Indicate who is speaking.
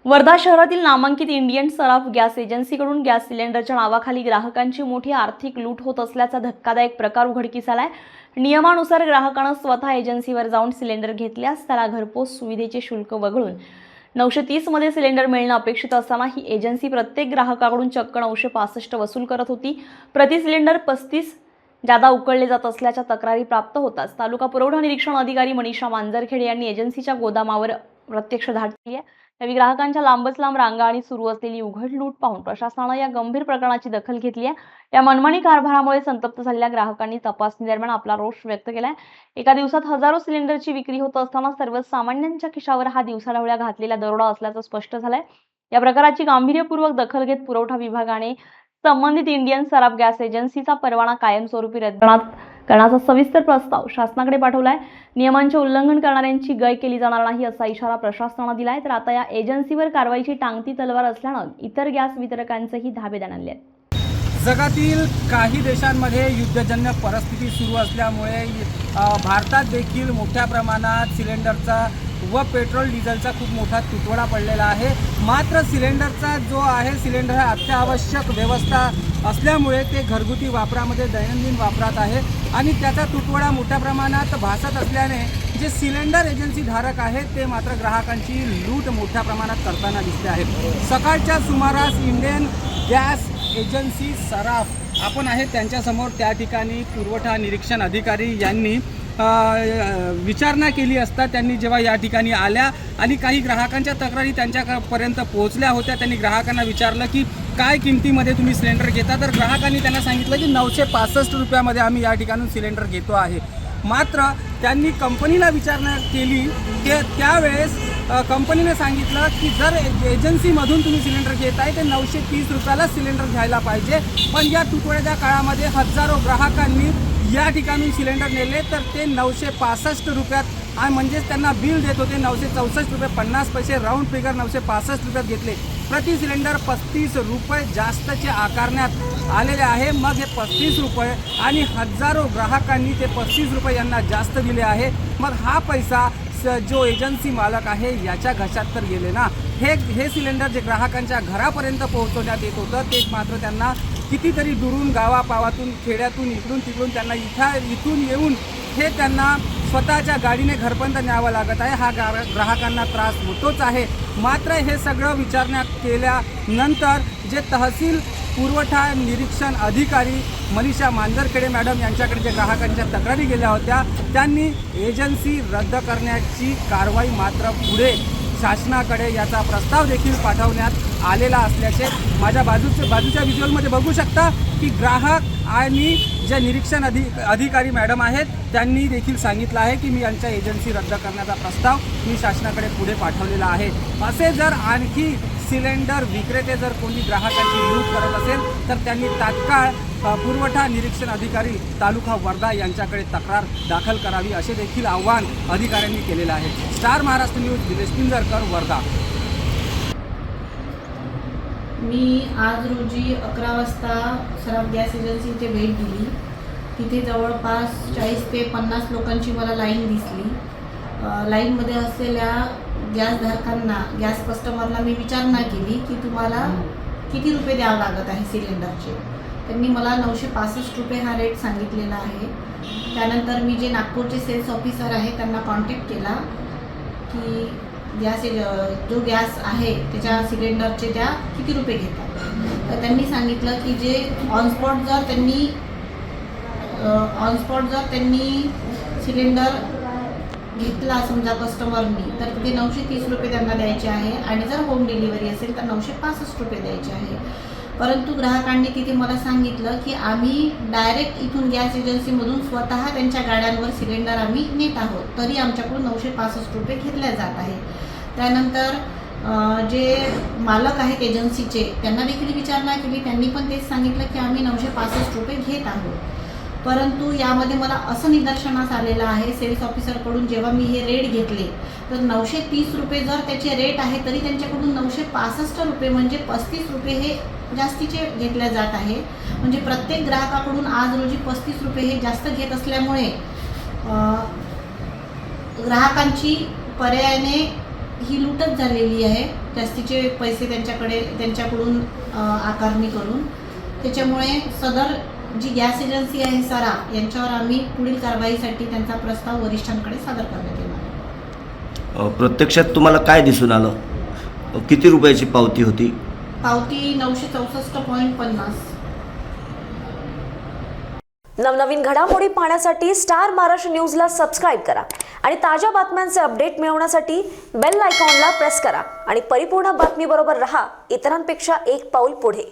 Speaker 1: वर्धा शहरातील नामांकित इंडियन सराफ गॅस एजन्सीकडून गॅस सिलेंडरच्या नावाखाली ग्राहकांची मोठी आर्थिक लूट होत असल्याचा धक्कादायक प्रकार उघडकीस आलाय। नियमानुसार ग्राहकांना स्वतः एजन्सीवर जाऊन सिलेंडर घेतल्यास त्याला घरपोच सुविधेचे शुल्क वगळून 930 मध्ये सिलेंडर मिळणं अपेक्षित असताना ही एजन्सी प्रत्येक ग्राहकाकडून चक्क 965 वसूल करत होती। प्रति सिलेंडर 35 जादा उकळले जात असल्याच्या तक्रारी प्राप्त होताच तालुका पुरवठा निरीक्षण अधिकारी मनीषा मांजरखेडे यांनी एजन्सीच्या गोदामावर प्रत्यक्ष धाड केली आहे। यावेळी ग्राहकांच्या लांबच लांब रांगा आणि सुरू असलेली उघड लूट पाहून प्रशासनाने या गंभीर प्रकरणाची दखल घेतली आहे। या मनमानी कारभारामुळे संतप्त झालेल्या ग्राहकांनी तपासणी दरम्यान आपला रोष व्यक्त केलाय। एका दिवसात हजारो सिलेंडरची विक्री होत असताना सर्वसामान्यांच्या खिशावर हा दिवसाढवळ्या घातलेला दरोडा असल्याचं स्पष्ट झालंय। या प्रकाराची गांभीर्यपूर्वक दखल घेत पुरवठा विभागाने संबंधित इंडियन सराफ गॅस एजन्सीचा परवाना कायमस्वरूपी रद्द करण्याचा सविस्तर प्रस्ताव शासनाकडे पाठवलाय। नियमांचे उल्लंघन करणाऱ्यांची गय केली जाणार नाही असा इशारा प्रशासनाने दिलाय। तर आता या एजन्सीवर कारवाईची टांगती तलवार असल्यानं इतर गॅस वितरकांचेही धाबे दणाणले आहेत।
Speaker 2: जगातील काही देशांमध्ये युद्धजन्य परिस्थिती सुरू असल्यामुळे भारतात देखील मोठ्या प्रमाणात सिलेंडरचा व पेट्रोल डिझेलचा खूप मोठा तुटवडा पडलेला आहे। मात्र सिलेंडरचा जो आहे सिलेंडर हा अत्यावश्यक व्यवस्था असल्यामुळे ते घरगुती वापरामध्ये दैनंदिन वापरात आहे आणि त्याचा तुटवडा मोठ्या प्रमाणात भासत असल्याने जे सिलेंडर एजन्सी धारक आहेत ते मात्र ग्राहकांची लूट मोठ्या प्रमाणात करताना दिसते आहेत। सकाळच्या सुमारास इंडियन गॅस एजन्सी सराफ आपण आहे त्यांच्यासमोर त्या ठिकाणी पुरवठा निरीक्षण अधिकारी यांनी विचारणा केली असता त्यांनी जेव्हा या ठिकाणी आल्या आणि काही ग्राहकांच्या तक्रारी त्यांच्यापर्यंत पोहोचल्या होत्या, त्यांनी ग्राहकांना विचारलं की काय किमतीमध्ये तुम्ही सिलेंडर घेता, तर ग्राहकांनी त्यांना सांगितलं की 965 रुपयामध्ये आम्ही या ठिकाणून सिलेंडर घेतो आहे। मात्र त्यांनी कंपनीला विचारणा केली की त्यावेळेस कंपनीने सांगितलं की जर एजन्सीमधून तुम्ही सिलेंडर घेताय ते 930 रुपयाला सिलेंडर घ्यायला पाहिजे। पण या तुटवड्याच्या काळामध्ये हजारो ग्राहकांनी या ठिकाणी सिलेंडर नेले तर ते 965 रुपयात म्हणजेच त्यांना बिल देत होते 964 रुपये 50 पैसे, राऊंड फिगर 965 रुपयात घेतले। प्रति सिलेंडर 35 रुपये जास्तचे आकारण्यात आलेले आहे। मग हे 35 रुपये आणि हजारो ग्राहकांनी ते 35 रुपये यांना जास्त दिले आहे। मग हा पैसा जो एजन्सी मालक आहे याच्या घशात तर गेले ना। हे सिलेंडर जे ग्राहकांच्या घरापर्यंत पोहोचवण्यात येत होतं ते मात्र त्यांना कितीतरी दुरून गावापावातून खेड्यातून इकडून तिकडून त्यांना इथून येऊन हे त्यांना स्वतःच्या गाडीने घरपर्यंत न्यावं लागत आहे। हा ग्राहकांना त्रास होतोच आहे। मात्र हे सगळं विचारणा केल्यानंतर जे तहसील पुरवठा निरीक्षण अधिकारी मनीषा मांजरखेडे मॅडम यांच्याकडे जे ग्राहकांच्या तक्रारी गेल्या होत्या त्यांनी एजन्सी रद्द करण्याची कारवाई मात्र पुढे शासनाकडे याचा प्रस्ताव देखील पाठवण्यात आलेला असल्याचे माझ्या बाजूच्या व्हिज्युअलमध्ये बघू शकता की ग्राहक आणि जे निरीक्षण अधिकारी मॅडम आहेत त्यांनी देखील सांगितलं आहे की मी यांच्या एजन्सी रद्द करण्याचा प्रस्ताव मी शासनाकडे पुढे पाठवलेला आहे। असे जर आणखी सिलेंडर विक्रेते जर कोणी ग्राहकांची लूट करत असेल तर त्यांनी तात्काळ पुरवठा निरीक्षण अधिकारी तालुका वर्धा यांच्याकडे तक्रार दाखल करावी असे देखील आवाहन अधिकाऱ्यांनी केलेलं आहे। Star Maharashtra News Dinesh Pinjarkar, Wardha.
Speaker 3: मी आज रोजी 11 वाजता सराफ गॅस एजन्सीची भेट दिली। तिथे जवळपास 40 ते 50 लोकांची मला लाईन दिसली। लाईनमध्ये असलेल्या गॅसधारकांना गॅस कस्टमरला मी विचारणा केली की तुम्हाला किती रुपये द्यावं लागत आहे सिलेंडरचे। त्यांनी मला 965 रुपये हा रेट सांगितलेला आहे। त्यानंतर मी जे नागपूरचे सेल्स ऑफिसर आहे त्यांना कॉन्टॅक्ट केला की जो गॅस आहे त्याच्या सिलेंडरचे त्या किती रुपये घेतात। तर त्यांनी सांगितलं की जे ऑन स्पॉट जर त्यांनी सिलेंडर घेतला समजा कस्टमरनी तर तिथे 930 रुपये त्यांना द्यायचे आहे आणि जर होम डिलिव्हरी असेल तर 965 रुपये द्यायचे आहे। परंतु ग्राहकांनी तिथे मला सांगितलं की आम्ही डायरेक्ट इथून गॅस एजन्सीमधून स्वतः त्यांच्या गाड्यांवर सिलेंडर आम्ही नेत आहोत तरी आमच्याकडून 965 रुपये घेतले जात आहे। त्यानंतर जे मालक आहेत एजन्सीचे त्यांना देखील विचारणा केली, त्यांनी पण तेच सांगितलं की आम्ही 965 रुपये घेत आहोत। परंतु यामध्ये मला असं निदर्शनास आलेलं आहे सेल्स ऑफिसरकडून जेव्हा मी हे रेट घेतले तर 930 रुपये जर त्याचे रेट आहे तरी त्यांच्याकडून 965 रुपये म्हणजे 35 रुपये हे जास्तीचे घेतल्या जात आहे। म्हणजे प्रत्येक ग्राहकाकडून आज रोजी 35 रुपये हे जास्त घेत असल्यामुळे ग्राहकांची पर्यायाने ही लूटच झालेली आहे। जास्तीचे पैसे त्यांच्याकडून आकारणी करून. त्याच्यामुळे सदर जी गॅस एजन्सी आहे सराफ यांच्यावर आम्ही पुढील कारवाईसाठी त्यांचा प्रस्ताव वरिष्ठांकडे सादर करण्यात येणार.
Speaker 4: प्रत्यक्षात तुम्हाला काय दिसून आलं? किती रुपयाची पावती होती?
Speaker 3: पावती 964.50.
Speaker 5: नवनवीन घडामोडी पाहण्यासाठी स्टार महाराष्ट्र न्यूजला सबस्क्राईब करा आणि ताज्या बातम्यांचे अपडेट मिळवण्यासाठी बेल आयकॉनला प्रेस करा आणि परिपूर्ण बातमीबरोबर रहा, इतरांपेक्षा एक पाऊल पुढे.